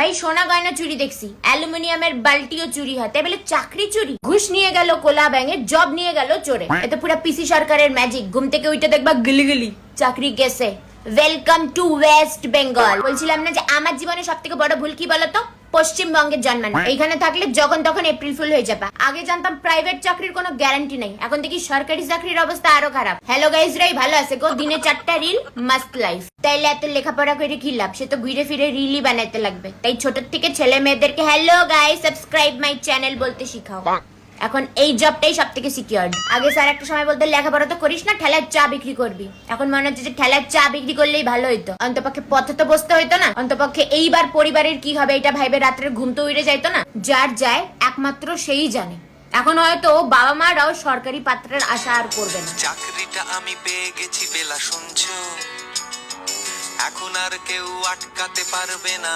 ভাই সোনা গয়না চুরি দেখছি, অ্যালুমিনিয়ামের বালতিও চুরি হয়, তাই বলে চাকরি চুরি? ঘুষ নিয়ে গেল কোলা ব্যাঙে, জব নিয়ে গেল চোরে। এটা পুরো পিসি সরকারের ম্যাজিক। ঘুম থেকে উঠে দেখবা গিলি গিলি চাকরি গেছে। Welcome to West Bengal. বলছিলাম না যে আমার জীবনে সব থেকে বড় ভুল কি বলতো? পশ্চিমবঙ্গের জন্মানো। এইখানে থাকলে যখন তখন এপ্রিল ফুল হয়ে যাবে। আগে জানতাম প্রাইভেট চাকরির কোনো গ্যারান্টি নাই, এখন দেখি সরকারি চাকরির অবস্থা আরো খারাপ। হ্যালো গাইস, রাই ভালো আছে গো? দিনে 4টা রিল, মাস্ট লাইফ। তাইলে এত লেখাপড়া করে কি লাভ? সে তো ঘুরে ফিরে রিলই বানাইতে লাগবে। তাই ছোট থেকে ছেলে মেয়েদেরকে hello guys, subscribe my channel বলতে শিখাও। এখন এই জবটাই সব থেকে সিকিউর। আগে স্যার একটা সময় বলতো লেখাপড়া তো করিস না, ঠেলার চা বিক্রি করবি। এখন মনে হচ্ছে যে ঠেলার চা বিক্রি করলেই ভালো হইতো, অন্তপক্ষে পথে তো বসতে হইতো না। অন্তপক্ষে এইবার পরিবারের কি হবে এটা ভাইবে রাত্রে ঘুম তো উড়ে যাইতো না। যার যায় একমাত্র সেই জানে। এখন হয়তো বাবা মারাও সরকারি পাত্রের আশা আর করবে না। চাকরিটা আমি পেয়ে গেছি বেলা, শুনছো? এখন আর কেউ আটকাতে পারবে না।